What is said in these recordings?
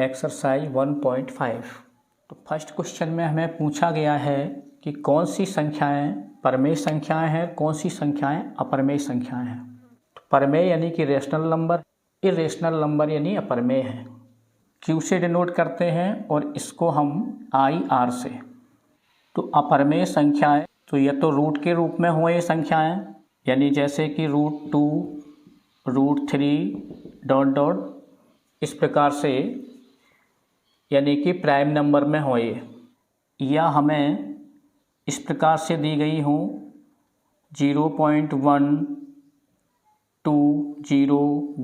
Exercise 1.5। तो first question में हमें पूछा गया है कि कौन सी संख्याएं परमेय संख्याएं हैं, कौन सी संख्याएं अपरमेय संख्याएं हैं। तो परमेय यानी कि रेशनल नंबर, इरेशनल नंबर यानी अपरमेय है। क्यू से डिनोट करते हैं और इसको हम आई आर से। तो अपरमेय संख्याएं तो यह तो रूट के रूप में हो ये संख्याएं, यानी जैसे कि √2, √3 डॉट डॉट इस प्रकार से, यानी कि प्राइम नंबर में हो ये, या हमें इस प्रकार से दी गई हो 0.1 2 0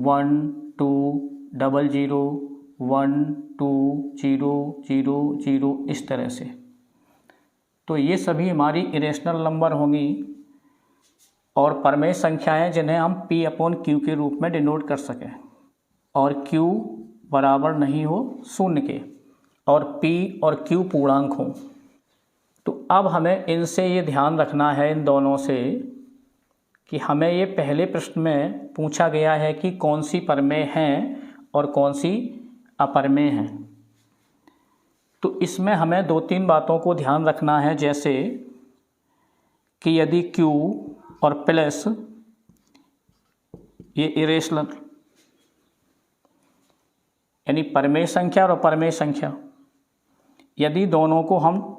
1 2 0 0 1 2 0 0 0 इस तरह से। तो ये सभी हमारी इरेशनल नंबर होंगी और परमेय संख्याएं जिन्हें हम P/Q के रूप में डिनोट कर सकें और Q बराबर नहीं हो शून्य के और P और Q पूर्णांक हों। तो अब हमें इनसे ये ध्यान रखना है, इन दोनों से, कि हमें ये पहले प्रश्न में पूछा गया है कि कौन सी परमेय हैं और कौन सी अपरमेय हैं। तो इसमें हमें 2-3 बातों को ध्यान रखना है, जैसे कि यदि Q और प्लस ये इरेशनल यानी परमेय संख्या और अपरमेय संख्या, यदि दोनों को हम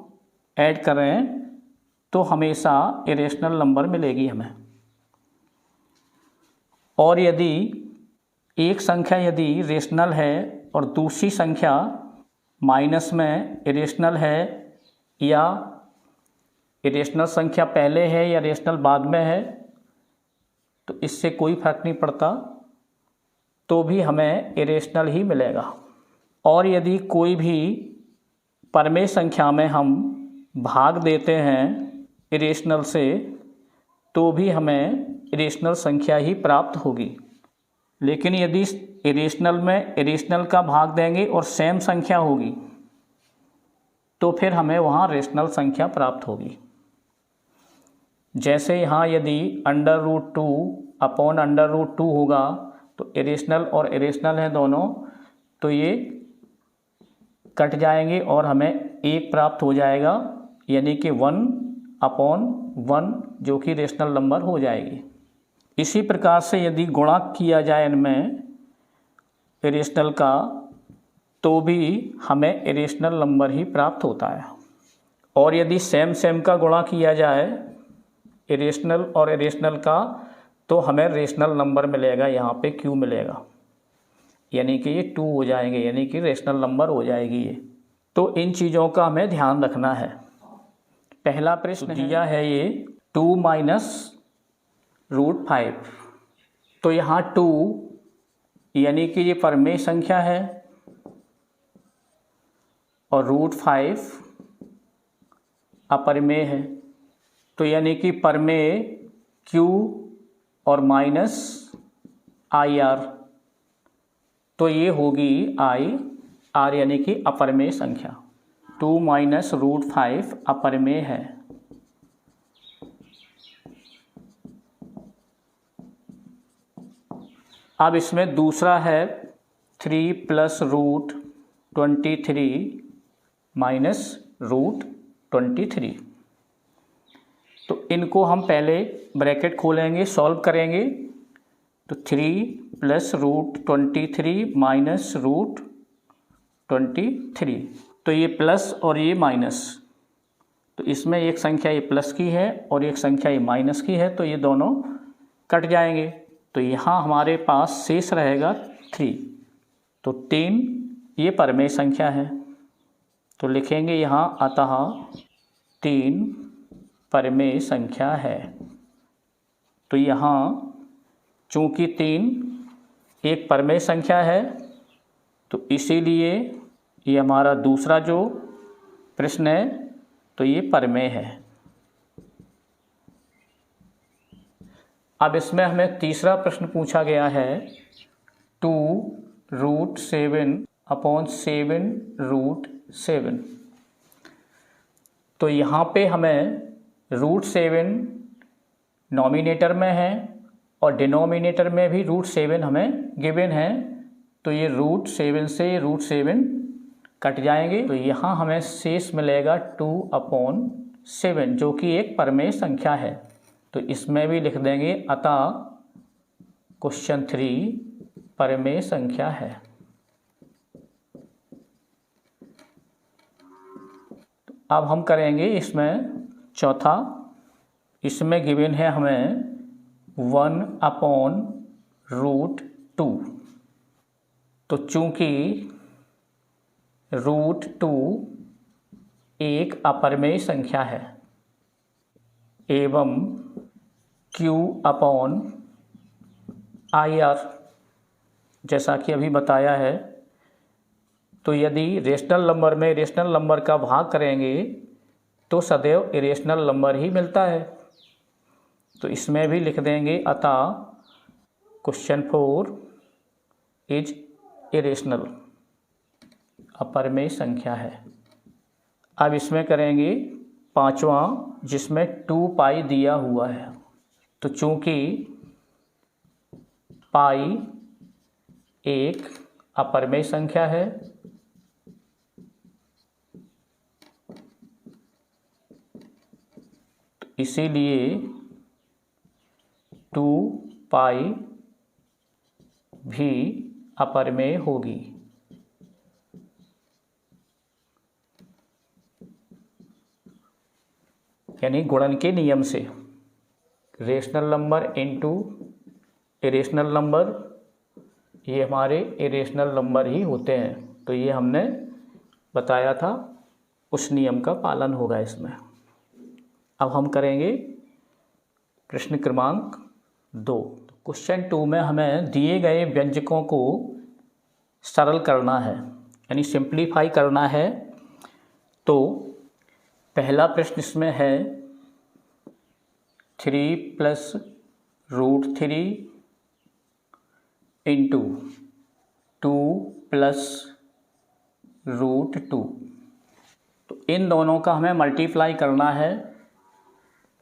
ऐड करें तो हमेशा इरेशनल नंबर मिलेगी हमें। और यदि एक संख्या यदि रेशनल है और दूसरी संख्या माइनस में इरेशनल है, या इरेशनल संख्या पहले है या रेशनल बाद में है, तो इससे कोई फर्क नहीं पड़ता, तो भी हमें इरेशनल ही मिलेगा। और यदि कोई भी परमेय संख्या में हम भाग देते हैं इरेशनल से, तो भी हमें इरेशनल संख्या ही प्राप्त होगी। लेकिन यदि इरेशनल में इरेशनल का भाग देंगे और सेम संख्या होगी, तो फिर हमें वहाँ रेशनल संख्या प्राप्त होगी। जैसे यहाँ यदि √2/√2 होगा, तो इरेशनल और इरेशनल हैं दोनों, तो ये कट जाएंगे और हमें 1 प्राप्त हो जाएगा, यानी कि 1/1 जो कि रेशनल नंबर हो जाएगी। इसी प्रकार से यदि गुणा किया जाए इनमें इरेशनल का, तो भी हमें इरेशनल नंबर ही प्राप्त होता है। और यदि सेम का गुणा किया जाए इरेशनल और इरेशनल का, तो हमें रेशनल नंबर मिलेगा, यहाँ पे Q मिलेगा, यानी कि ये 2 हो जाएंगे, यानी कि रेशनल नंबर हो जाएगी ये। तो इन चीज़ों का हमें ध्यान रखना है। पहला प्रश्न दिया है ये 2 - √5। तो यहाँ 2 यानी कि ये परमेय संख्या है और √5 अपरमेय है। तो यानी कि परमेय Q और माइनस IR, तो ये होगी IR यानी कि अपरमेय संख्या। 2 - √5 अपरमेय है। अब इसमें दूसरा है 3 + √23 - √23। तो इनको हम पहले ब्रैकेट खोलेंगे, सॉल्व करेंगे। तो 3 + √23 - √23, तो ये प्लस और ये माइनस, तो इसमें एक संख्या ये प्लस की है और एक संख्या ये माइनस की है, तो ये दोनों कट जाएंगे। तो यहाँ हमारे पास शेष रहेगा 3। तो 3 ये परमेय संख्या है, तो लिखेंगे यहाँ अतः 3 परमेय संख्या है। तो यहाँ चूँकि 3 एक परमेय संख्या है, तो इसीलिए ये हमारा दूसरा जो प्रश्न है, तो ये परमेय है। अब इसमें हमें तीसरा प्रश्न पूछा गया है 2 √7/7 तो यहाँ पे हमें √7 नॉमिनेटर में है और डिनोमिनेटर में भी √7 हमें गिवन है, तो ये √7 से √7 कट जाएंगे, तो यहाँ हमें शेष मिलेगा 2/7 जो कि एक परमेय संख्या है। तो इसमें भी लिख देंगे अतः क्वेश्चन 3 परमेय संख्या है। तो अब हम करेंगे इसमें चौथा। इसमें गिवन है हमें 1/√2। तो चूंकि √2 एक अपरमेय संख्या है एवं Q/IR जैसा कि अभी बताया है, तो यदि रेशनल नंबर में रेशनल नंबर का भाग करेंगे तो सदैव इरेशनल नंबर ही मिलता है। तो इसमें भी लिख देंगे अतः क्वेश्चन 4 इज इरेशनल, अपरमेय संख्या है। अब इसमें करेंगे पांचवा, जिसमें 2π दिया हुआ है। तो चूंकि पाई एक अपरमेय संख्या है तो इसीलिए 2π भी अपरमेय होगी। यानी गुणन के नियम से rational number into irrational number, ये हमारे इरेशनल नंबर ही होते हैं। तो ये हमने बताया था, उस नियम का पालन होगा इसमें। अब हम करेंगे प्रश्न क्रमांक 2। क्वेश्चन 2 में हमें दिए गए व्यंजकों को सरल करना है, यानी सिंप्लीफाई करना है। तो पहला प्रश्न इसमें है 3 + √3 इंटू 2 + √2। तो इन दोनों का हमें मल्टीप्लाई करना है,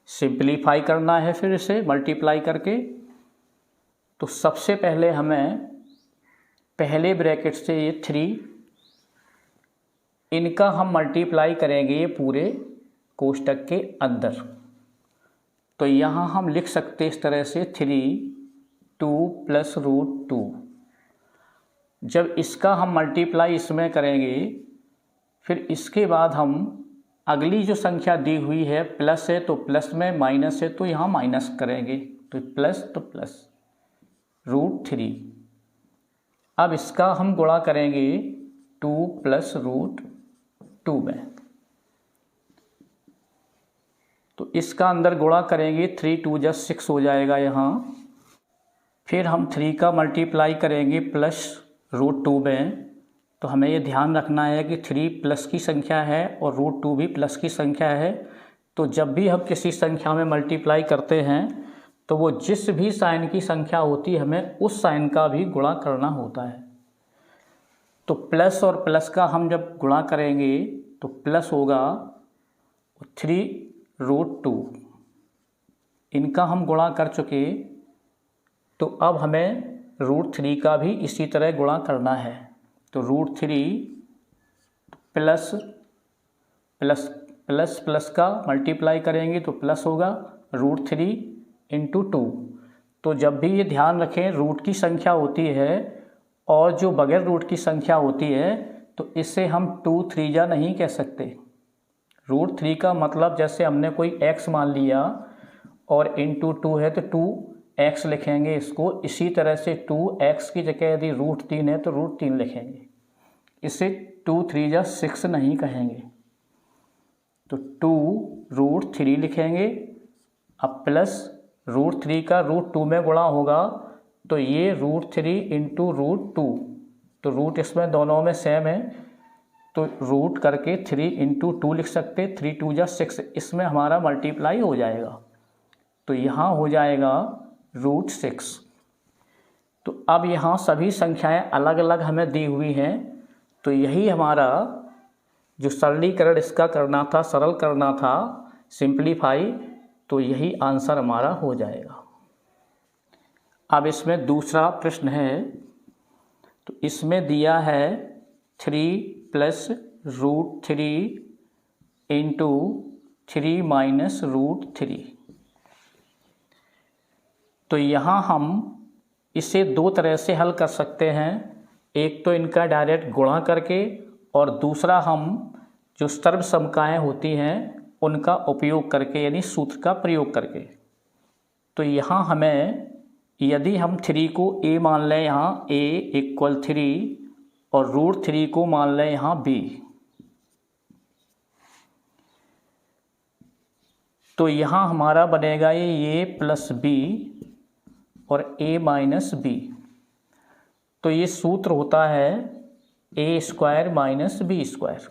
सिंप्लीफाई करना है फिर इसे मल्टीप्लाई करके। तो सबसे पहले हमें पहले ब्रैकेट से ये 3, इनका हम मल्टीप्लाई करेंगे ये पूरे कोष्टक के अंदर। तो यहाँ हम लिख सकते इस तरह से 2 + √2। जब इसका हम मल्टीप्लाई इसमें करेंगे, फिर इसके बाद हम अगली जो संख्या दी हुई है प्लस है तो प्लस में, माइनस है तो यहाँ माइनस करेंगे। तो प्लस तो प्लस √3। अब इसका हम गुणा करेंगे 2 + √2 में। तो इसका अंदर गुणा करेंगे 3 × 2 = 6 हो जाएगा यहाँ। फिर हम 3 का मल्टीप्लाई करेंगे प्लस √2 में। तो हमें ये ध्यान रखना है कि 3 प्लस की संख्या है और √2 भी प्लस की संख्या है। तो जब भी हम किसी संख्या में मल्टीप्लाई करते हैं तो वो जिस भी साइन की संख्या होती है हमें उस साइन का भी गुणा करना होता है। तो प्लस और प्लस का हम जब गुणा करेंगे तो प्लस होगा 3√2, इनका हम गुणा कर चुके। तो अब हमें √3 का भी इसी तरह गुणा करना है। तो √3 प्लस प्लस प्लस प्लस का मल्टीप्लाई करेंगे तो प्लस होगा √3 × 2। तो जब भी ये ध्यान रखें रूट की संख्या होती है और जो बगैर रूट की संख्या होती है तो इससे हम 2 3 जा नहीं कह सकते। √3 का मतलब जैसे हमने कोई x मान लिया और × 2 है तो 2x लिखेंगे इसको। इसी तरह से 2x की जगह यदि √3 है तो √3 लिखेंगे। इसे 2 3 जा 6 नहीं कहेंगे। तो 2 √3 लिखेंगे। अब प्लस √3 का √2 में गुणा होगा तो ये √3 × √2। तो रूट इसमें दोनों में सेम है तो रूट करके 3 × 2 लिख सकते। 3 × 2 = 6, इसमें हमारा मल्टीप्लाई हो जाएगा। तो यहाँ हो जाएगा √6। तो अब यहाँ सभी संख्याएं अलग अलग हमें दी हुई हैं। तो यही हमारा जो सरलीकरण इसका करना था, सरल करना था, सिंप्लीफाई, तो यही आंसर हमारा हो जाएगा। अब इसमें दूसरा प्रश्न है। तो इसमें दिया है 3 plus root 3 into 3 minus root 3। तो यहाँ हम इसे दो तरह से हल कर सकते हैं, एक तो इनका डायरेक्ट गुणा करके और दूसरा हम जो सर्वसमकाएँ होती हैं उनका उपयोग करके, यानी सूत्र का प्रयोग करके। तो यहाँ हमें, यदि हम 3 को a मान लें, यहाँ a इक्वल 3 और रूट 3 को मान लें यहाँ b, तो यहाँ हमारा बनेगा ये a प्लस b और a माइनस b। तो ये सूत्र होता है a square minus b square,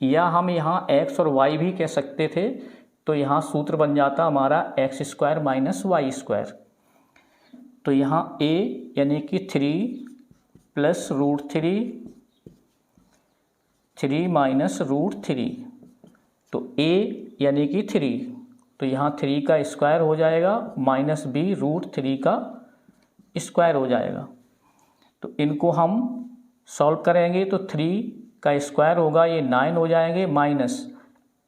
या हम यहाँ x और y भी कह सकते थे। तो यहाँ सूत्र बन जाता हमारा x square minus y square. तो यहाँ a यानी कि 3 प्लस रूट 3 माइनस रूट 3, तो a यानी कि 3, तो यहाँ 3 का स्क्वायर हो जाएगा माइनस b रूट 3 का स्क्वायर हो जाएगा। तो इनको हम सॉल्व करेंगे तो 3 का स्क्वायर होगा, ये 9 हो जाएंगे, माइनस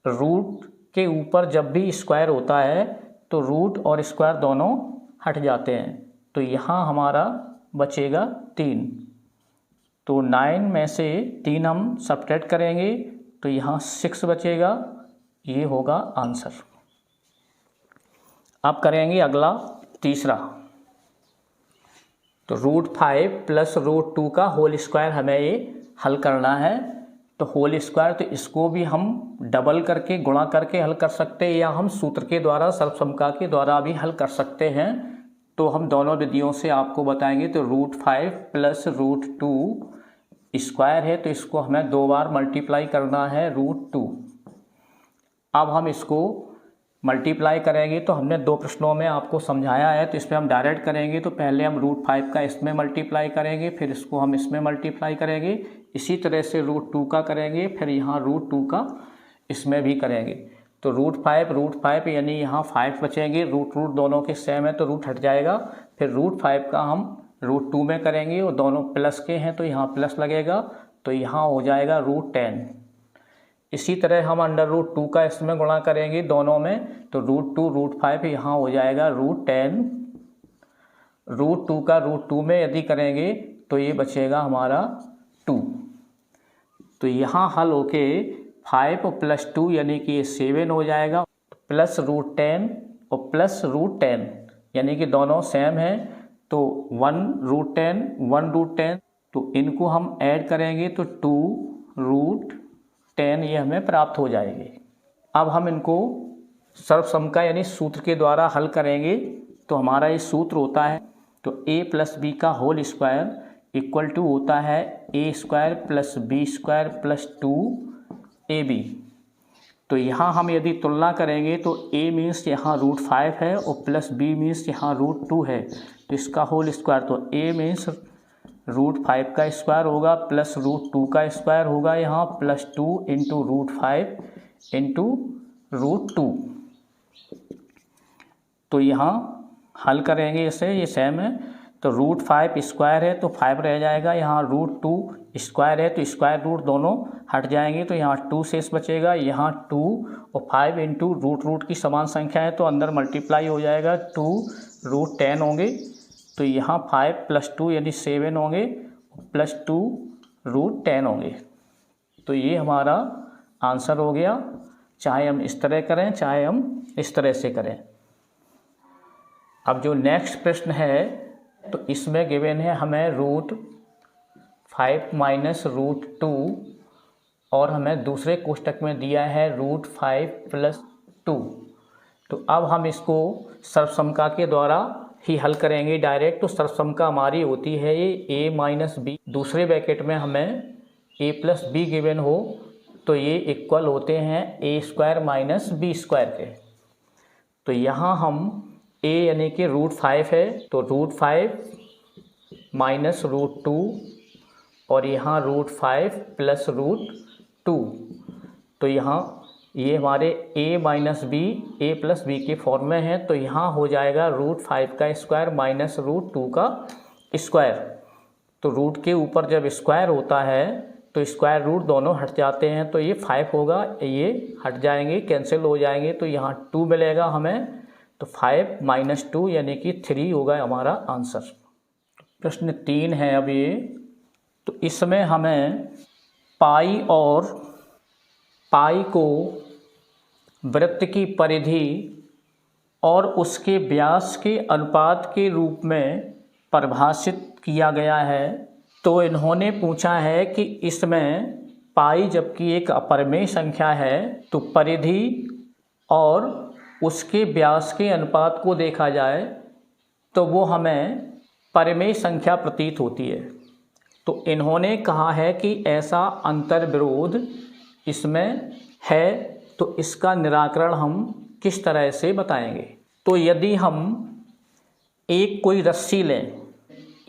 रूट के ऊपर जब भी स्क्वायर होता है तो रूट और स्क्वायर दोनों हट जाते हैं। तो यहाँ हमारा बचेगा 3। तो 9 में से 3 हम सब्ट्रैक्ट करेंगे तो यहाँ 6 बचेगा, ये होगा आंसर। अब करेंगे अगला तीसरा। तो रूट 5 प्लस रूट 2 का होल स्क्वायर हमें ये हल करना है। तो होल स्क्वायर, तो इसको भी हम डबल करके गुणा करके हल कर सकते हैं, या हम सूत्र के द्वारा सर्वसमका के द्वारा भी हल कर सकते हैं। तो हम दोनों विधियों से आपको बताएंगे। तो रूट 5 प्लस रूट 2 स्क्वायर है, तो इसको हमें 2 बार मल्टीप्लाई करना है रूट 2। अब हम इसको मल्टीप्लाई करेंगे, तो हमने 2 प्रश्नों में आपको समझाया है, तो इसमें हम डायरेक्ट करेंगे। तो पहले हम रूट 5 का इसमें मल्टीप्लाई करेंगे, फिर इसको हम इसमें मल्टीप्लाई करेंगे। इसी तरह से रूट 2 का करेंगे, फिर यहाँ रूट 2 का इसमें भी करेंगे। तो रूट 5 यानी यहाँ 5 बचेंगे, रूट दोनों के सेम है तो रूट हट जाएगा। फिर रूट 5 का हम रूट 2 में करेंगे और दोनों प्लस के हैं तो यहाँ प्लस लगेगा, तो यहाँ हो जाएगा रूट 10। इसी तरह हम अंडर रूट 2 का इसमें गुणा करेंगे दोनों में, तो रूट 2 रूट 5 यहाँ हो जाएगा रूट 10। रूट 2 का रूट 2 में यदि करेंगे तो ये बचेगा हमारा 2। तो यहाँ हल होके 5 प्लस 2 यानी कि ये 7 हो जाएगा, प्लस रूट 10 और प्लस रूट 10 यानी कि दोनों सेम हैं। तो 1 रूट 10 तो इनको हम ऐड करेंगे तो 2 रूट 10 ये हमें प्राप्त हो जाएंगे। अब हम इनको सर्वसमका यानी सूत्र के द्वारा हल करेंगे। तो हमारा ये सूत्र होता है, तो a प्लस बी का होल स्क्वायर इक्वल टू होता है a square plus b square plus 2ab। तो यहाँ हम यदि तुलना करेंगे तो a मीन्स यहाँ रूट 5 है और प्लस b मीन्स यहाँ रूट 2 है, तो इसका होल स्क्वायर, तो a मीन्स रूट 5 का स्क्वायर होगा प्लस रूट 2 का स्क्वायर होगा, यहाँ plus 2 into root 5 into root 2। तो यहाँ हल करेंगे इसे, ये सेम है। तो रूट 5 स्क्वायर है तो 5 रह जाएगा, यहाँ रूट 2 स्क्वायर है तो स्क्वायर रूट दोनों हट जाएंगे, तो यहाँ 2 शेष बचेगा। यहाँ 2 और 5 इंटू रूट की समान संख्या है तो अंदर मल्टीप्लाई हो जाएगा, 2 रूट 10 होंगे। तो यहाँ 5 प्लस 2 यानी 7 होंगे, प्लस 2 रूट 10 होंगे। तो ये हमारा आंसर हो गया, चाहे हम इस तरह करें चाहे हम इस तरह से करें। अब जो नेक्स्ट प्रश्न है, तो इसमें गिवन है हमें रूट 5 माइनस रूट 2 और हमें दूसरे कोष्टक में दिया है रूट 5 प्लस 2। तो अब हम इसको सर्वसमका के द्वारा ही हल करेंगे डायरेक्ट। तो सर्वसमका हमारी होती है ये a माइनस बी, दूसरे ब्रैकेट में हमें a प्लस बी गिवन हो तो ये इक्वल होते हैं a square minus B square के। तो यहाँ हम a यानी कि रूट 5 है तो रूट 5 माइनस रूट 2 और यहाँ रूट 5 प्लस रूट 2। तो यहाँ ये हमारे a minus B A plus b के फॉर्म में है, तो यहाँ हो जाएगा रूट 5 का स्क्वायर माइनस रूट 2 का स्क्वायर। तो रूट के ऊपर जब स्क्वायर होता है तो स्क्वायर रूट दोनों हट जाते हैं, तो ये 5 होगा, ये हट जाएंगे, कैंसिल हो जाएंगे, तो यहाँ 2 मिलेगा हमें। तो 5 - 2 यानी कि 3 होगा हमारा आंसर। प्रश्न 3 है अब ये। तो इसमें हमें पाई और पाई को वृत्त की परिधि और उसके व्यास के अनुपात के रूप में परिभाषित किया गया है। तो इन्होंने पूछा है कि इसमें पाई जबकि एक अपरिमेय संख्या है तो परिधि और उसके व्यास के अनुपात को देखा जाए तो वो हमें परिमेय संख्या प्रतीत होती है। तो इन्होंने कहा है कि ऐसा अंतर्विरोध इसमें है, तो इसका निराकरण हम किस तरह से बताएंगे। तो यदि हम एक कोई रस्सी लें,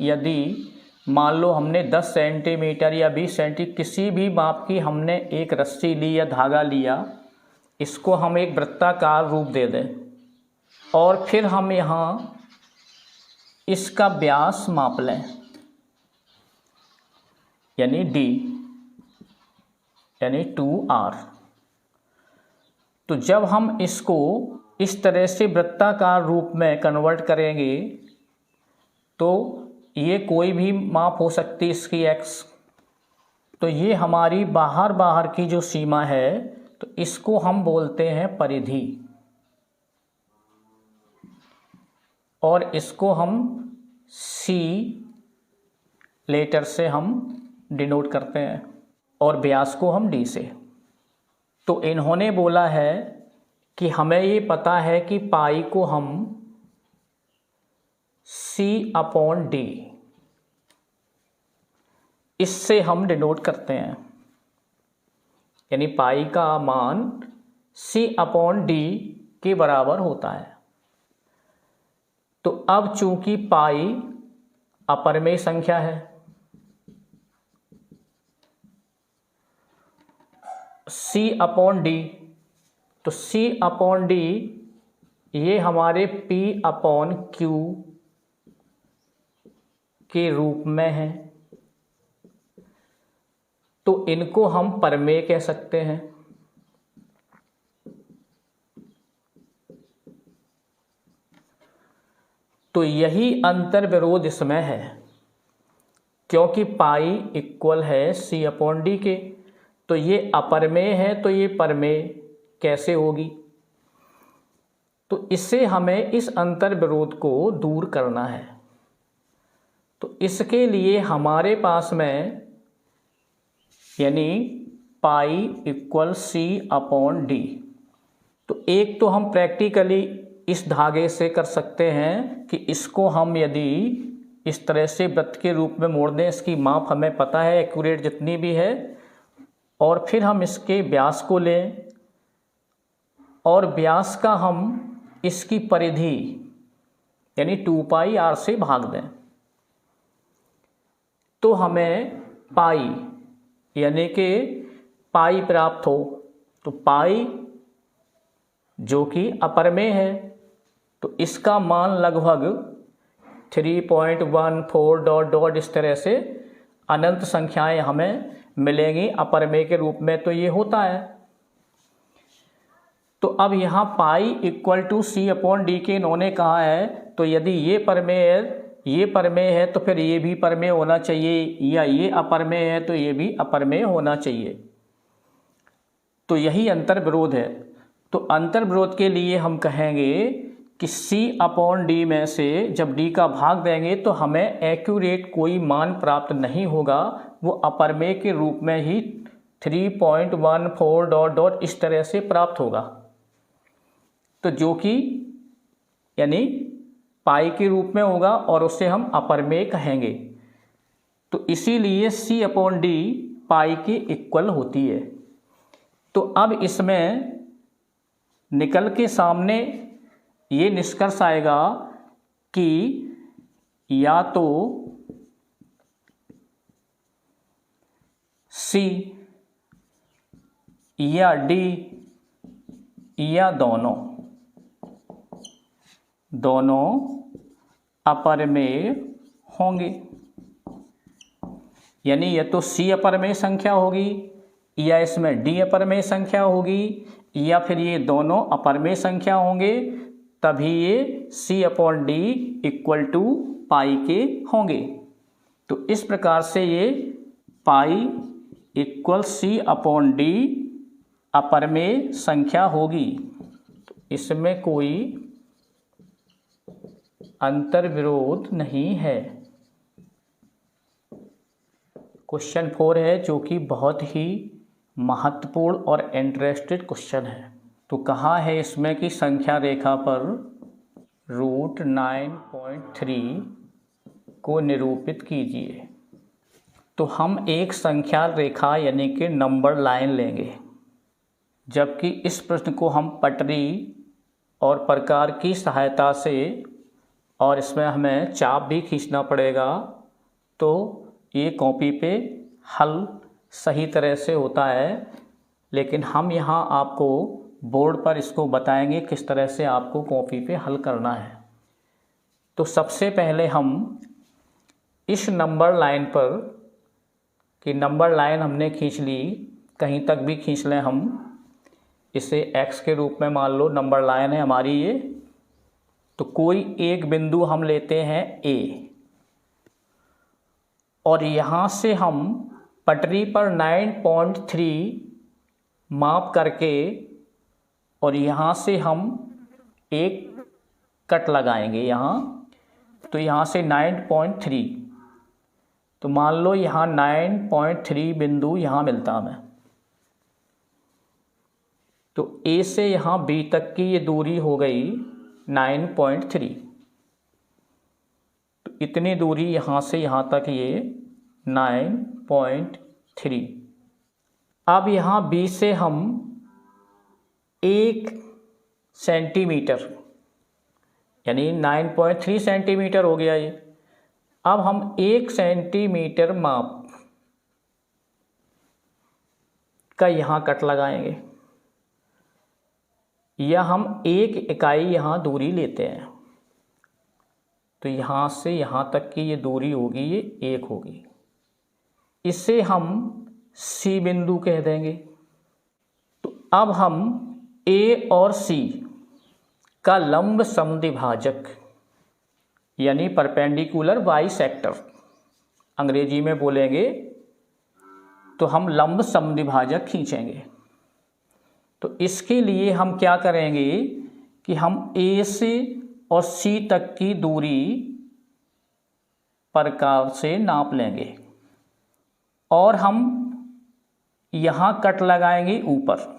यदि मान लो हमने 10 सेंटीमीटर या 20 सेंटीमीटर किसी भी माप की हमने एक रस्सी ली या धागा लिया, इसको हम एक वृत्ताकार रूप दे दें और फिर हम यहाँ इसका व्यास माप लें यानी d यानी 2r। तो जब हम इसको इस तरह से वृत्ताकार रूप में कन्वर्ट करेंगे तो ये कोई भी माप हो सकती है इसकी x। तो ये हमारी बाहर की जो सीमा है तो इसको हम बोलते हैं परिधि और इसको हम C लेटर से हम डिनोट करते हैं और व्यास को हम D से। तो इन्होंने बोला है कि हमें ये पता है कि पाई को हम C/D इससे हम डिनोट करते हैं, यानी पाई का मान C/D के बराबर होता है। तो अब चूंकि पाई अपरिमेय संख्या है, C/D, तो C/D ये हमारे P/Q के रूप में है, तो इनको हम परिमेय कह सकते हैं। तो यही अंतर विरोध इसमें है, क्योंकि पाई इक्वल है C/D के, तो ये अपरिमेय है तो ये परिमेय कैसे होगी। तो इससे हमें इस अंतर विरोध को दूर करना है। तो इसके लिए हमारे पास में यानी पाई इक्वल C/D, तो एक तो हम प्रैक्टिकली इस धागे से कर सकते हैं कि इसको हम यदि इस तरह से वृत्त के रूप में मोड़ दें, इसकी माप हमें पता है एक्यूरेट जितनी भी है, और फिर हम इसके व्यास को लें और व्यास का हम इसकी परिधि यानी 2πr से भाग दें, तो हमें पाई यानी कि पाई प्राप्त हो। तो पाई जो कि अपरिमेय है तो इसका मान लगभग 3.14 इस तरह से अनंत संख्याएं हमें मिलेंगी अपरिमेय के रूप में, तो ये होता है। तो अब यहाँ पाई इक्वल टू C/D के इन्होंने कहा है, तो यदि ये परिमेय है तो फिर ये भी परिमेय होना चाहिए, या ये अपरिमेय है तो ये भी अपरिमेय होना चाहिए। तो यही अंतर विरोध है। तो अंतर विरोध के लिए हम कहेंगे कि C/D में से जब D का भाग देंगे तो हमें एक्यूरेट कोई मान प्राप्त नहीं होगा, वो अपरिमेय के रूप में ही 3.14 इस तरह से प्राप्त होगा, तो जो कि यानी पाई के रूप में होगा और उसे हम अपरिमेय कहेंगे। तो इसीलिए C/D पाई के इक्वल होती है। तो अब इसमें निकल के सामने ये निष्कर्ष आएगा कि या तो C या D या दोनों अपरिमेय होंगे। यानी या तो सी अपरमेय संख्या होगी या इसमें डी अपरमेय संख्या होगी या फिर ये दोनों अपरमेय संख्या होंगे, तभी ये C upon D equal to pi के होंगे। तो इस प्रकार से ये pi equal C upon D अपरमेय संख्या होगी। तो इसमें कोई अंतर विरोध नहीं है। क्वेश्चन 4 है जो कि बहुत ही महत्वपूर्ण और इंटरेस्टेड क्वेश्चन है। तो कहा है इसमें कि संख्या रेखा पर रूट 9.3 को निरूपित कीजिए। तो हम एक संख्या रेखा यानी कि नंबर लाइन लेंगे, जबकि इस प्रश्न को हम पटरी और प्रकार की सहायता से, और इसमें हमें चाप भी खींचना पड़ेगा, तो ये कॉपी पे हल सही तरह से होता है। लेकिन हम यहाँ आपको बोर्ड पर इसको बताएंगे किस तरह से आपको कॉपी पे हल करना है। तो सबसे पहले हम इस नंबर लाइन पर, कि नंबर लाइन हमने खींच ली, कहीं तक भी खींच लें हम, इसे x के रूप में मान लो नंबर लाइन है हमारी ये। तो कोई एक बिंदु हम लेते हैं A, और यहाँ से हम पटरी पर 9.3 माप करके, और यहाँ से हम एक कट लगाएंगे यहाँ। तो यहाँ से 9.3, तो मान लो यहाँ 9.3 बिंदु यहाँ मिलता हमें। तो A से यहाँ B तक की ये दूरी हो गई 9.3। तो इतनी दूरी यहाँ से यहाँ तक ये 9.3। अब यहाँ B से हम 1 सेंटीमीटर, यानी 9.3 सेंटीमीटर हो गया ये। अब हम 1 सेंटीमीटर माप का यहाँ कट लगाएंगे, या हम 1 इकाई यहाँ दूरी लेते हैं। तो यहाँ से यहाँ तक की ये दूरी होगी, ये 1 होगी। इसे हम C बिंदु कह देंगे। तो अब हम A और C का लंब समद्विभाजक, यानी परपेंडिकुलर बाइसेक्टर अंग्रेजी में बोलेंगे, तो हम लंब समद्विभाजक खींचेंगे। तो इसके लिए हम क्या करेंगे कि हम A से और C तक की दूरी प्रकार से नाप लेंगे, और हम यहाँ कट लगाएंगे ऊपर।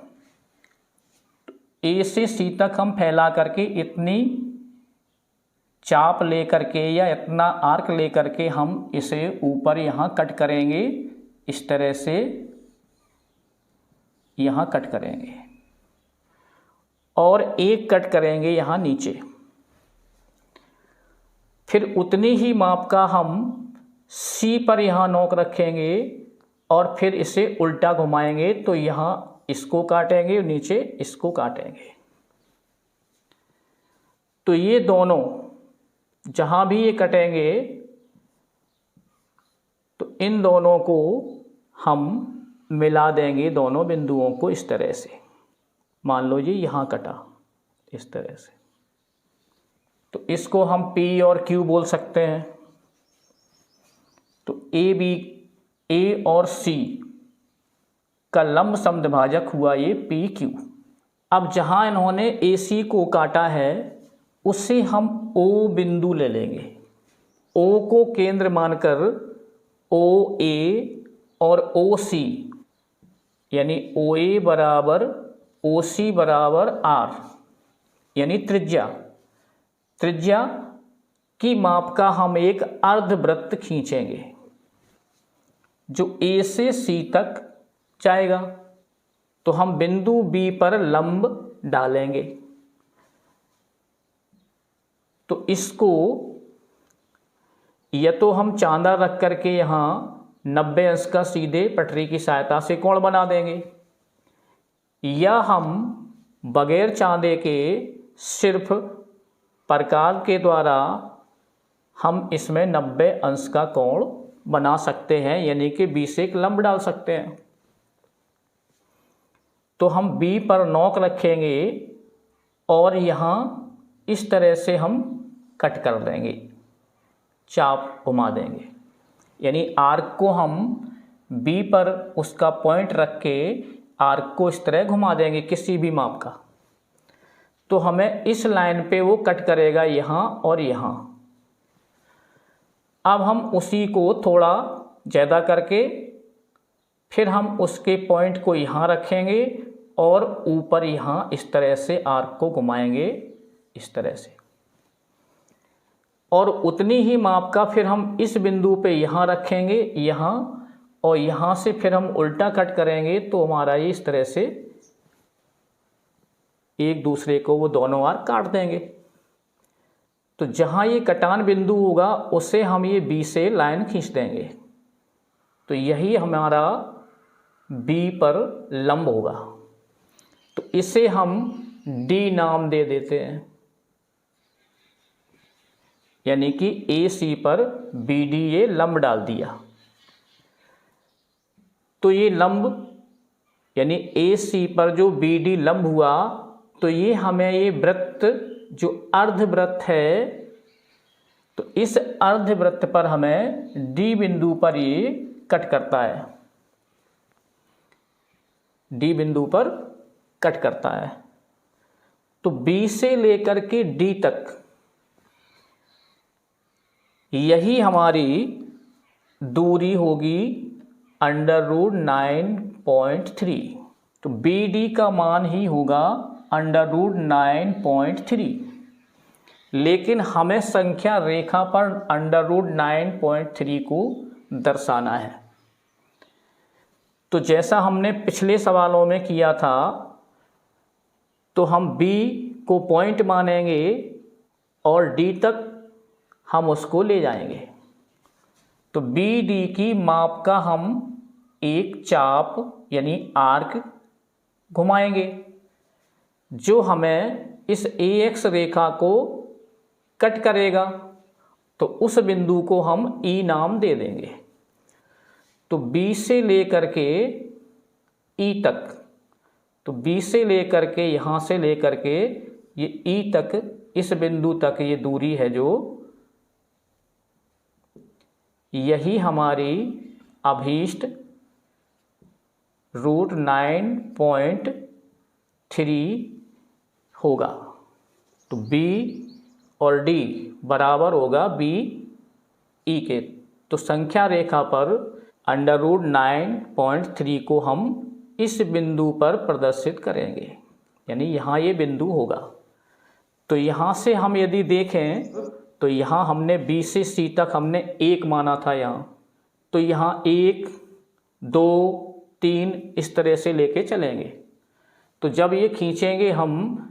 A से C तक हम फैला करके इतनी चाप ले करके या इतना आर्क ले करके हम इसे ऊपर यहाँ कट करेंगे। इस तरह से यहाँ कट करेंगे, और एक कट करेंगे यहाँ नीचे। फिर उतनी ही माप का हम C पर यहाँ नोक रखेंगे, और फिर इसे उल्टा घुमाएंगे। तो यहाँ इसको काटेंगे, नीचे इसको काटेंगे। तो ये दोनों जहाँ भी ये कटेंगे, तो इन दोनों को हम मिला देंगे, दोनों बिंदुओं को इस तरह से। मान लो जी यहाँ कटा इस तरह से, तो इसको हम P और Q बोल सकते हैं। तो A और C का लंब समद्विभाजक हुआ ये PQ। अब जहाँ इन्होंने AC को काटा है, उससे हम O बिंदु ले लेंगे। O को केंद्र मानकर OA और OC, यानी OA बराबर OC बराबर R, यानी त्रिज्या की माप का हम एक अर्धवृत्त खींचेंगे जो A से C तक जाएगा। तो हम बिंदु B पर लंब डालेंगे। तो इसको या तो हम चांदा रख करके यहाँ 90 अंश का सीधे पटरी की सहायता से कोण बना देंगे, या हम बगैर चांदे के सिर्फ प्रकार के द्वारा हम इसमें 90 अंश का कोण बना सकते हैं, यानी कि बी से एक लंब डाल सकते हैं। तो हम बी पर नोक रखेंगे और यहाँ इस तरह से हम कट कर देंगे, चाप घुमा देंगे, यानी आर्क को हम बी पर उसका पॉइंट रख के आर्क को इस तरह घुमा देंगे किसी भी माप का। तो हमें इस लाइन पे वो कट करेगा यहाँ और यहाँ। अब हम उसी को थोड़ा ज़्यादा करके फिर हम उसके पॉइंट को यहाँ रखेंगे और ऊपर यहाँ इस तरह से आर्क को घुमाएंगे इस तरह से, और उतनी ही माप का फिर हम इस बिंदु पे यहाँ रखेंगे यहाँ, और यहाँ से फिर हम उल्टा कट करेंगे तो हमारा ये इस तरह से एक दूसरे को वो दोनों आर्क काट देंगे। तो जहाँ ये कटान बिंदु होगा उसे हम ये बी से लाइन खींच देंगे। तो यही हमारा बी पर लंब होगा। तो इसे हम डी नाम दे देते हैं, यानी कि ए सी पर बी डी ये लंब डाल दिया। तो ये लंब यानी ए सी पर जो बी डी लंब हुआ, तो ये हमें ये वृत्त जो अर्धवृत्त है, तो इस अर्धवृत्त पर हमें डी बिंदु पर ये कट करता है, डी बिंदु पर कट करता है। तो बी से लेकर के डी तक यही हमारी दूरी होगी √9.3। तो बी डी का मान ही होगा √9.3, लेकिन हमें संख्या रेखा पर √9.3 को दर्शाना है। तो जैसा हमने पिछले सवालों में किया था, तो हम B को पॉइंट मानेंगे और D तक हम उसको ले जाएंगे। तो BD की माप का हम एक चाप यानी आर्क घुमाएंगे जो हमें इस AX रेखा को कट करेगा। तो उस बिंदु को हम E नाम दे देंगे। तो B से लेकर के E तक, तो B से लेकर के यहाँ से लेकर के ये E तक, इस बिंदु तक ये दूरी है जो, यही हमारी अभीष्ट √9.3 होगा। तो B और D बराबर होगा B E के। तो संख्या रेखा पर √9.3 को हम इस बिंदु पर प्रदर्शित करेंगे, यानी यहाँ ये बिंदु होगा। तो यहाँ से हम यदि देखें तो यहाँ हमने B से C तक हमने 1 माना था यहाँ, तो यहाँ 1, 2, 3 इस तरह से लेके चलेंगे। तो जब ये खींचेंगे हम,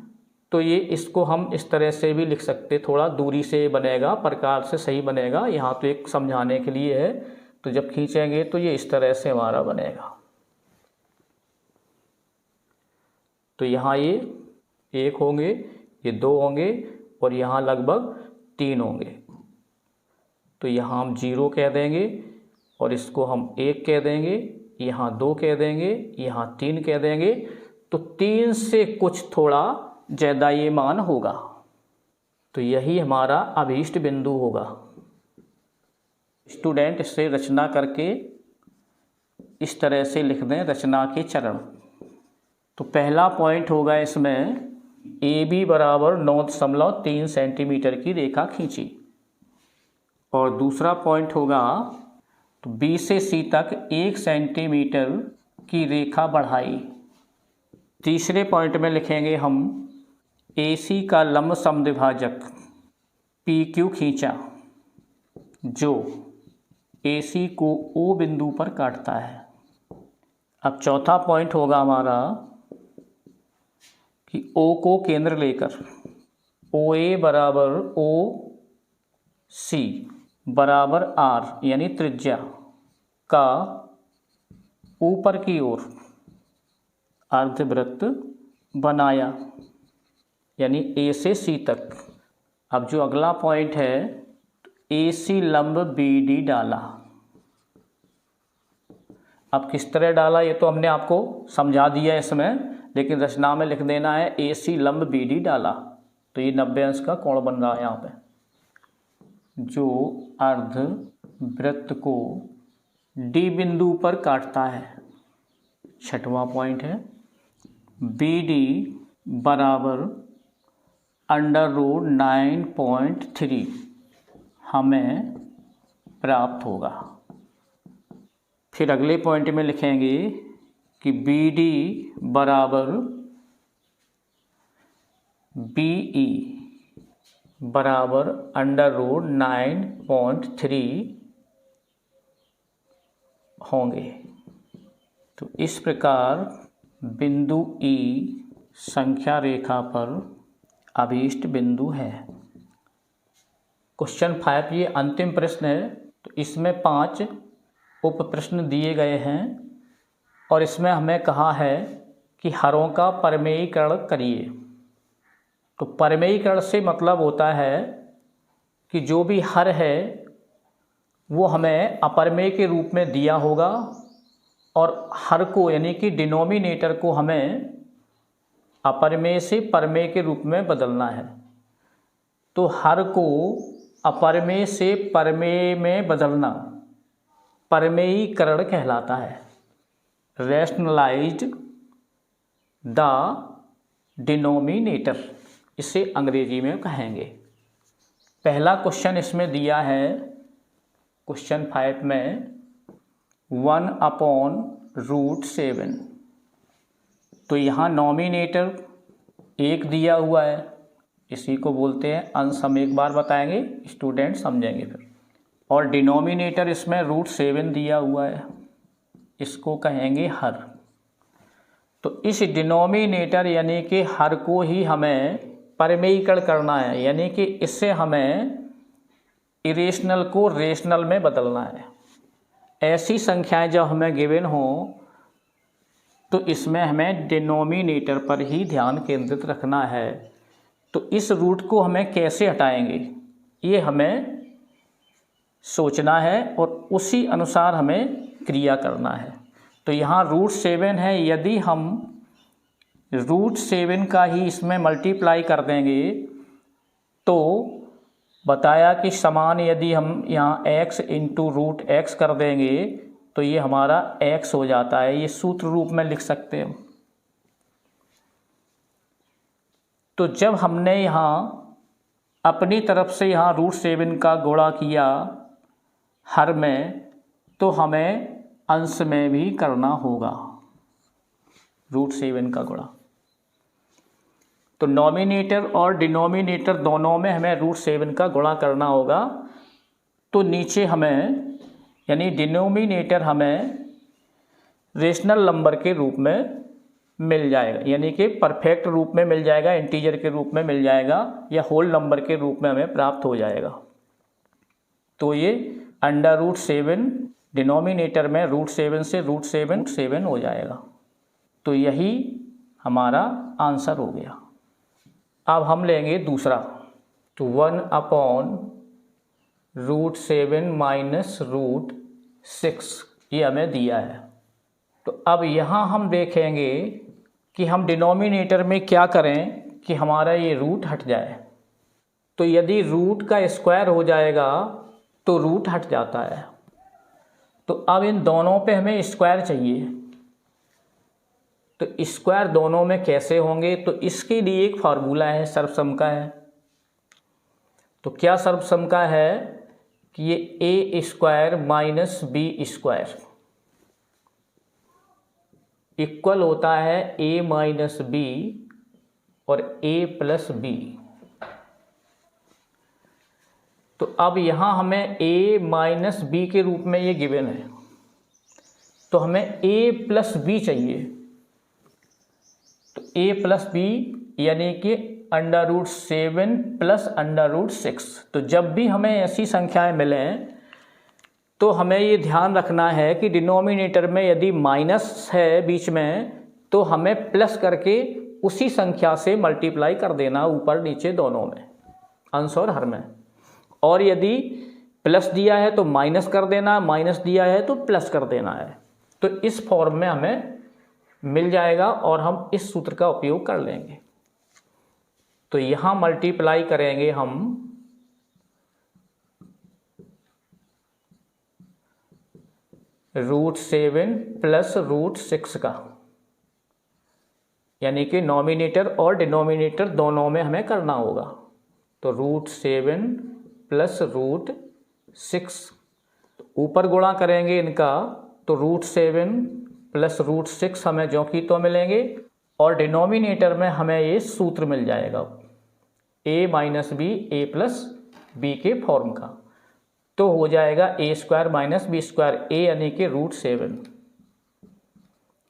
तो ये इसको हम इस तरह से भी लिख सकते, थोड़ा दूरी से बनेगा, प्रकार से सही बनेगा। यहाँ तो एक समझाने के लिए है। तो जब खींचेंगे तो ये इस तरह से हमारा बनेगा। तो यहाँ ये 1 होंगे, ये 2 होंगे और यहाँ लगभग 3 होंगे। तो यहाँ हम 0 कह देंगे और इसको हम 1 कह देंगे, यहाँ 2 कह देंगे, यहाँ 3 कह देंगे। तो 3 से कुछ थोड़ा ज़्यादा ये मान होगा। तो यही हमारा अभीष्ट बिंदु होगा। स्टूडेंट इससे रचना करके इस तरह से लिख दें रचना के चरण। तो पहला पॉइंट होगा इसमें AB बराबर 9.3 सेंटीमीटर की रेखा खींची, और दूसरा पॉइंट होगा तो B से C तक 1 सेंटीमीटर की रेखा बढ़ाई। तीसरे पॉइंट में लिखेंगे हम AC का लंब समद्विभाजक PQ खींचा जो AC को O बिंदु पर काटता है। अब चौथा पॉइंट होगा हमारा कि O को केंद्र लेकर OA बराबर OC बराबर R यानी त्रिज्या का ऊपर की ओर अर्धवृत्त बनाया, यानी A से C तक। अब जो अगला पॉइंट है, AC लंब BD डाला। अब किस तरह डाला ये तो हमने आपको समझा दिया इसमें, लेकिन रचना में लिख देना है AC लंब BD डाला, तो ये 90 अंश का कोण बन रहा है यहाँ पे, जो अर्ध वृत्त को D बिंदु पर काटता है। छठवां पॉइंट है BD बराबर √9.3 हमें प्राप्त होगा। फिर अगले पॉइंट में लिखेंगे कि BD बराबर BE बराबर √9.3 होंगे। तो इस प्रकार बिंदु E संख्या रेखा पर अभीष्ट बिंदु है। क्वेश्चन 5 ये अंतिम प्रश्न है, तो इसमें 5 उप प्रश्न दिए गए हैं और इसमें हमें कहा है कि हरों का परमेयीकरण करिए। तो परमेयीकरण से मतलब होता है कि जो भी हर है वो हमें अपरमेय के रूप में दिया होगा और हर को यानी कि डिनोमिनेटर को हमें अपरमेय से परमेय के रूप में बदलना है। तो हर को अपरमेय से परमेय में बदलना परमेयीकरण कहलाता है। रैशनलाइज्ड द डिनोमिनेटर, इसे अंग्रेजी में कहेंगे। पहला क्वेश्चन इसमें दिया है क्वेश्चन 5 में 1/√7, तो यहाँ नॉमिनेटर 1 दिया हुआ है, इसी को बोलते हैं अंश। हम एक बार बताएंगे, स्टूडेंट समझेंगे फिर। और डिनोमिनेटर इसमें √7 दिया हुआ है, इसको कहेंगे हर। तो इस डिनोमिनेटर यानी कि हर को ही हमें परमेयीकरण करना है, यानी कि इससे हमें इरेशनल को रेशनल में बदलना है। ऐसी संख्याएं जब हमें गिवन हो तो इसमें हमें डिनोमिनेटर पर ही ध्यान केंद्रित रखना है। तो इस रूट को हमें कैसे हटाएंगे ये हमें सोचना है और उसी अनुसार हमें क्रिया करना है। तो यहाँ √7 है, यदि हम √7 का ही इसमें मल्टीप्लाई कर देंगे तो बताया कि समान यदि हम यहाँ x इंटू √x कर देंगे तो ये हमारा x हो जाता है। ये सूत्र रूप में लिख सकते हैं। तो जब हमने यहाँ अपनी तरफ से यहाँ √7 का गुणा किया हर में, तो हमें अंश में भी करना होगा √7 का गुणा। तो नॉमिनेटर और डिनोमिनेटर दोनों में हमें √7 का गुणा करना होगा। तो नीचे हमें यानी डिनोमिनेटर हमें रेशनल नंबर के रूप में मिल जाएगा, यानी कि परफेक्ट रूप में मिल जाएगा, इंटीजर के रूप में मिल जाएगा, या होल नंबर के रूप में हमें प्राप्त हो जाएगा। तो ये √7 डिनोमिनेटर में √7 से √7 हो जाएगा। तो यही हमारा आंसर हो गया। अब हम लेंगे दूसरा, तो 1/√7 - √6 ये हमें दिया है। तो अब यहाँ हम देखेंगे कि हम डिनोमिनेटर में क्या करें कि हमारा ये रूट हट जाए। तो यदि रूट का स्क्वायर हो जाएगा तो रूट हट जाता है। तो अब इन दोनों पे हमें स्क्वायर चाहिए। तो स्क्वायर दोनों में कैसे होंगे, तो इसके लिए एक फार्मूला है, सर्वसम का है। तो क्या सर्वसम का है कि ये a² - b² इक्वल होता है a - b और a + b। तो अब यहाँ हमें a - b के रूप में ये गिवन है, तो हमें a + b चाहिए। तो a + b यानी कि √7 + √6। तो जब भी हमें ऐसी संख्याएं मिलें तो हमें ये ध्यान रखना है कि डिनोमिनेटर में यदि माइनस है बीच में तो हमें प्लस करके उसी संख्या से मल्टीप्लाई कर देना, ऊपर नीचे दोनों में, अंश और हर में। और यदि प्लस दिया है तो माइनस कर देना, माइनस दिया है तो प्लस कर देना है। तो इस फॉर्म में हमें मिल जाएगा और हम इस सूत्र का उपयोग कर लेंगे। तो यहाँ मल्टीप्लाई करेंगे हम √7 प्लस √6 का, यानी कि नॉमिनेटर और डिनोमिनेटर दोनों में हमें करना होगा। तो √7 प्लस √6 ऊपर गुणा करेंगे इनका, तो √7 प्लस √6 हमें जो की तो मिलेंगे और डिनोमिनेटर में हमें ये सूत्र मिल जाएगा a minus B A plus b के फॉर्म का। तो हो जाएगा a square minus B square, a यानी कि √7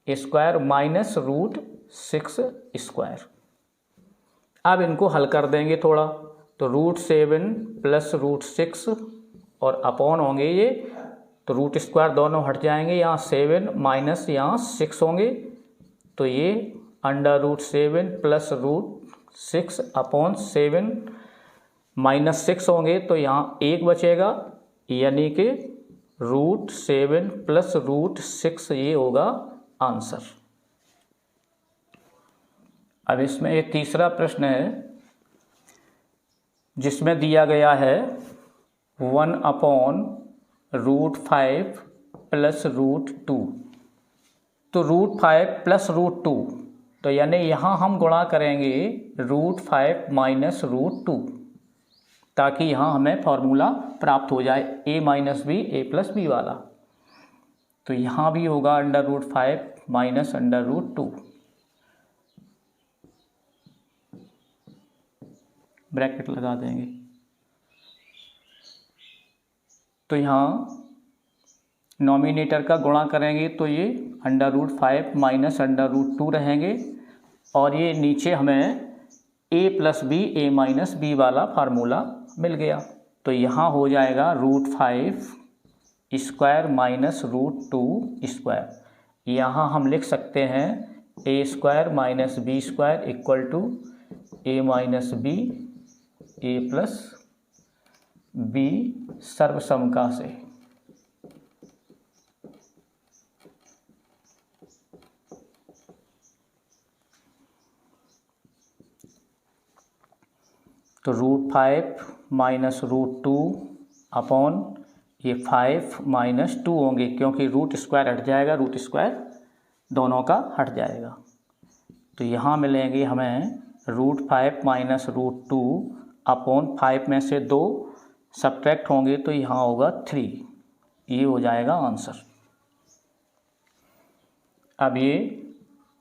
स्क्वायर माइनस √6 स्क्वायर। अब इनको हल कर देंगे थोड़ा, तो √7 प्लस √6 और अपॉन होंगे ये, तो रूट स्क्वायर दोनों हट जाएंगे, यहाँ 7 माइनस यहाँ 6 होंगे, तो ये √7 प्लस √6 अपॉन 7 माइनस 6 होंगे, तो यहाँ 1 बचेगा, यानी कि √7 प्लस √6 ये होगा आंसर। अब इसमें एक तीसरा प्रश्न है जिसमें दिया गया है 1/√5 प्लस √2। तो √5 प्लस √2, तो यानी यहाँ हम गुणा करेंगे √5 माइनस √2, ताकि यहाँ हमें फॉर्मूला प्राप्त हो जाए a minus B A plus b वाला। तो यहाँ भी होगा √5 माइनस √2, ब्रैकेट लगा देंगे। तो यहाँ नॉमिनेटर का गुणा करेंगे तो ये √5 माइनस √2 रहेंगे, और ये नीचे हमें a plus b a minus b वाला फार्मूला मिल गया। तो यहाँ हो जाएगा √5 स्क्वायर माइनस √2 स्क्वायर। यहाँ हम लिख सकते हैं a square minus B square equal to a minus B A plus B सर्वसमका से। तो √5 माइनस √2 अपॉन ये 5 माइनस 2 होंगे, क्योंकि रूट स्क्वायर हट जाएगा, रूट स्क्वायर दोनों का हट जाएगा। तो यहाँ मिलेंगे हमें √5 माइनस √2 अपॉन 5 में से 2 सब्ट्रैक्ट होंगे, तो यहाँ होगा 3। ये हो जाएगा आंसर। अब ये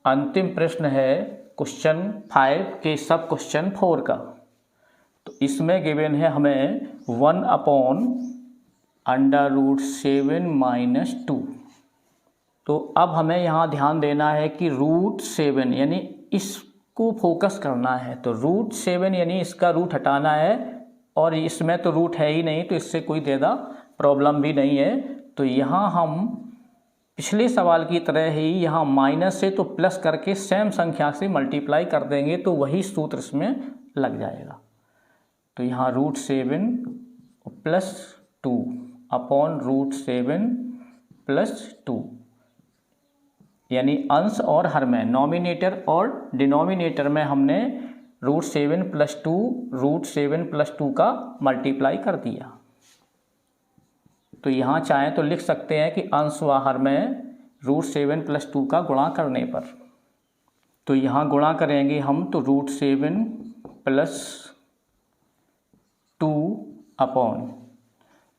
अंतिम प्रश्न है क्वेश्चन 5 के सब क्वेश्चन 4 का। तो इसमें गिवन है हमें 1/√7 माइनस 2। तो अब हमें यहाँ ध्यान देना है कि √7 यानी इसको फोकस करना है। तो √7 यानी इसका रूट हटाना है, और इसमें तो रूट है ही नहीं, तो इससे कोई ज़्यादा प्रॉब्लम भी नहीं है। तो यहाँ हम पिछले सवाल की तरह ही यहाँ माइनस से तो प्लस करके सेम संख्या से मल्टीप्लाई कर देंगे, तो वही सूत्र इसमें लग जाएगा। तो यहाँ √7 प्लस 2 अपॉन √7 प्लस 2, यानी अंश और हर में, नॉमिनेटर और डिनोमिनेटर में हमने √7 प्लस 2 √7 प्लस 2 का मल्टीप्लाई कर दिया। तो यहाँ चाहें तो लिख सकते हैं कि अंश व हर में √7 प्लस 2 का गुणा करने पर। तो यहाँ गुणा करेंगे हम, तो √7 प्लस 2 अपॉन,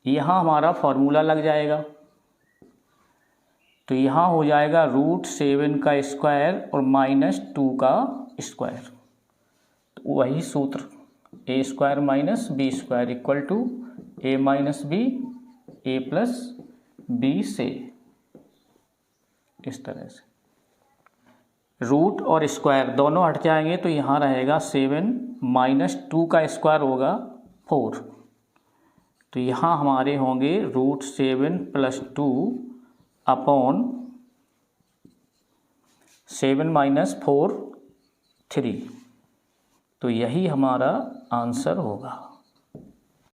यहाँ हमारा फॉर्मूला लग जाएगा। तो यहाँ हो जाएगा √7 का स्क्वायर और माइनस 2 का स्क्वायर, तो वही सूत्र a square minus B square equal to a minus B A plus b से। इस तरह से रूट और स्क्वायर दोनों हट जाएंगे, तो यहाँ रहेगा 7 माइनस 2 का स्क्वायर होगा 4। तो यहाँ हमारे होंगे √7 प्लस 2 अपॉन 7 माइनस 4 3। तो यही हमारा आंसर होगा।